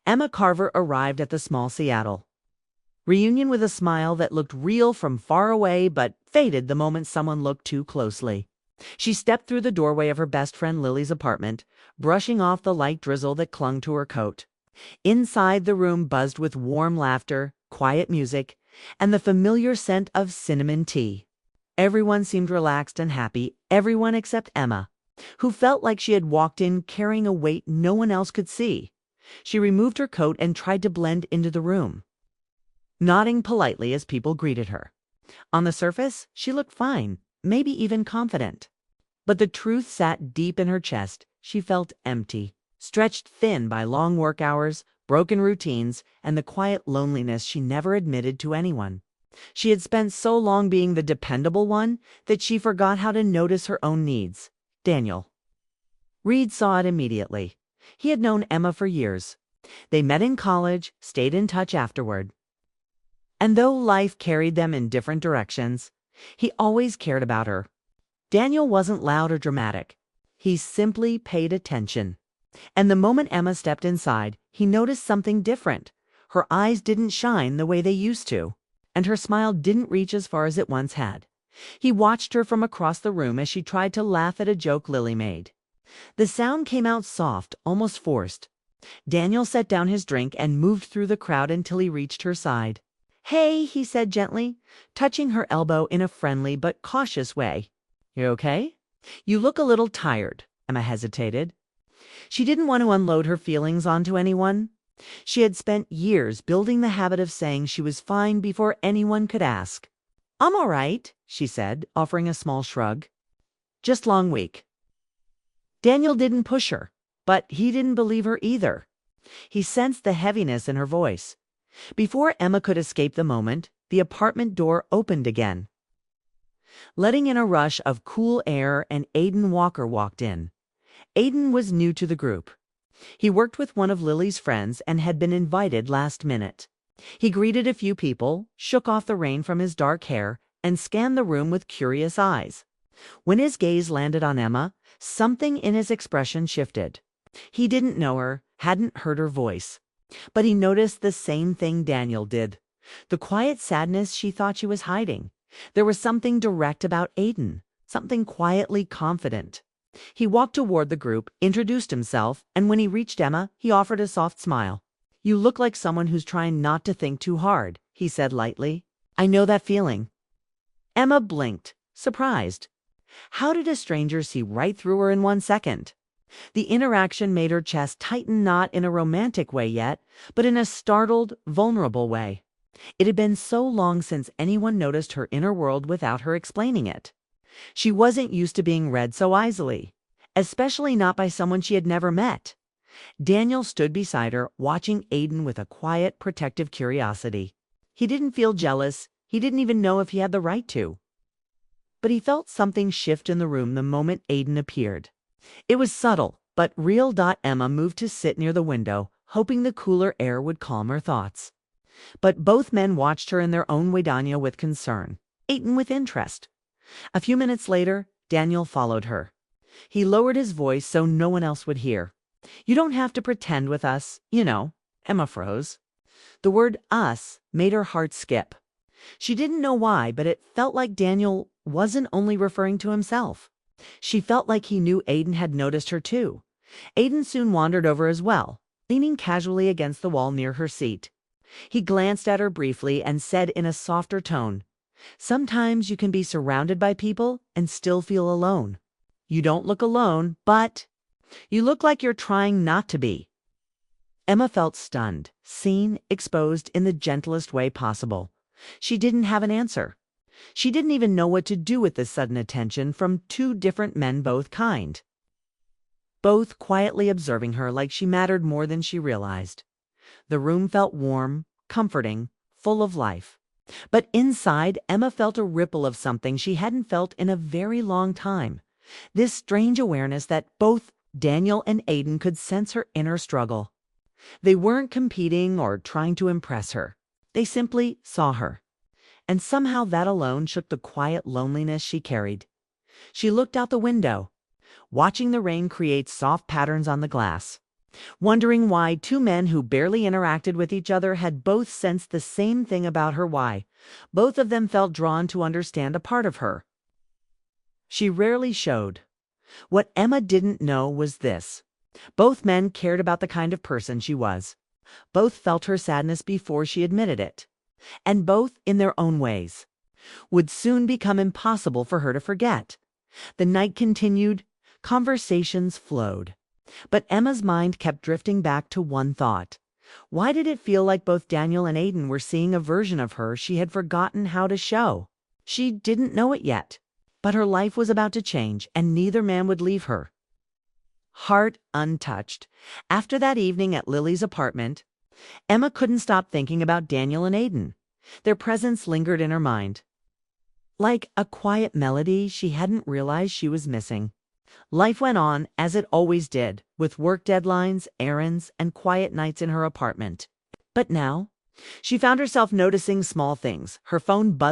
Emma Carver arrived at the small Seattle reunion with a smile that looked real from far away but faded the moment someone looked too closely. She stepped through the doorway of her best friend Lily's apartment, brushing off the light drizzle that clung to her coat. Inside, the room buzzed with warm laughter, quiet music, and the familiar scent of cinnamon tea. Everyone seemed relaxed and happy, everyone except Emma, who felt like she had walked in carrying a weight no one else could see. She removed her coat and tried to blend into the room, nodding politely as people greeted her. On the surface, she looked fine, maybe even confident. But the truth sat deep in her chest. She felt empty, stretched thin by long work hours, broken routines, and the quiet loneliness she never admitted to anyone. She had spent so long being the dependable one that she forgot how to notice her own needs. Daniel. Reed saw it immediately. He had known Emma for years. They met in college, stayed in touch afterward. And though life carried them in different directions, he always cared about her. Daniel wasn't loud or dramatic. He simply paid attention. And the moment Emma stepped inside, he noticed something different. Her eyes didn't shine the way they used to, and her smile didn't reach as far as it once had. He watched her from across the room as she tried to laugh at a joke Lily made. The sound came out soft, almost forced. Daniel set down his drink and moved through the crowd until he reached her side. "Hey," he said gently, touching her elbow in a friendly but cautious way. "You okay?" "You look a little tired." Emma hesitated. She didn't want to unload her feelings onto anyone. She had spent years building the habit of saying she was fine before anyone could ask. "I'm all right," she said, offering a small shrug. "Just long week." Daniel didn't push her, but he didn't believe her either. He sensed the heaviness in her voice. Before Emma could escape the moment, the apartment door opened again, letting in a rush of cool air, and Aiden Walker walked in. Aiden was new to the group. He worked with one of Lily's friends and had been invited last minute. He greeted a few people, shook off the rain from his dark hair, and scanned the room with curious eyes. When his gaze landed on Emma, something in his expression shifted. He didn't know her, hadn't heard her voice. But he noticed the same thing Daniel did. The quiet sadness she thought she was hiding. There was something direct about Aiden, something quietly confident. He walked toward the group, introduced himself, and when he reached Emma, he offered a soft smile. "You look like someone who's trying not to think too hard," he said lightly. "I know that feeling." Emma blinked, surprised. How did a stranger see right through her in 1 second? The interaction made her chest tighten, not in a romantic way yet, but in a startled, vulnerable way. It had been so long since anyone noticed her inner world without her explaining it. She wasn't used to being read so easily, especially not by someone she had never met. Daniel stood beside her, watching Aiden with a quiet, protective curiosity. He didn't feel jealous. He didn't even know if he had the right to. But he felt something shift in the room the moment Aiden appeared. It was subtle, but real. Emma moved to sit near the window, hoping the cooler air would calm her thoughts. But both men watched her in their own way, Daniel with concern, Aiden with interest. A few minutes later, Daniel followed her. He lowered his voice so no one else would hear. "You don't have to pretend with us, you know." Emma froze. The word "us" made her heart skip. She didn't know why, but it felt like Daniel wasn't only referring to himself. She felt like he knew Aiden had noticed her too. Aiden soon wandered over as well, leaning casually against the wall near her seat. He glanced at her briefly and said in a softer tone, "Sometimes you can be surrounded by people and still feel alone. You don't look alone, but you look like you're trying not to be." Emma felt stunned, seen, exposed in the gentlest way possible. She didn't have an answer. She didn't even know what to do with this sudden attention from two different men, both kind, both quietly observing her like she mattered more than she realized. The room felt warm, comforting, full of life. But inside, Emma felt a ripple of something she hadn't felt in a very long time. This strange awareness that both Daniel and Aiden could sense her inner struggle. They weren't competing or trying to impress her. They simply saw her. And somehow that alone shook the quiet loneliness she carried. She looked out the window, watching the rain create soft patterns on the glass. wondering why two men who barely interacted with each other had both sensed the same thing about her. Why both of them felt drawn to understand a part of her she rarely showed. What Emma didn't know was this: both men cared about the kind of person she was. Both felt her sadness before she admitted it. And both, in their own ways, would soon become impossible for her to forget. The night continued, conversations flowed. But Emma's mind kept drifting back to one thought. Why did it feel like both Daniel and Aiden were seeing a version of her she had forgotten how to show? She didn't know it yet, but her life was about to change, and neither man would leave her. Heart untouched. After that evening at Lily's apartment, Emma couldn't stop thinking about Daniel and Aiden. Their presence lingered in her mind, like a quiet melody she hadn't realized she was missing. Life went on as it always did, with work deadlines, errands, and quiet nights in her apartment. But now, she found herself noticing small things. Her phone buzzed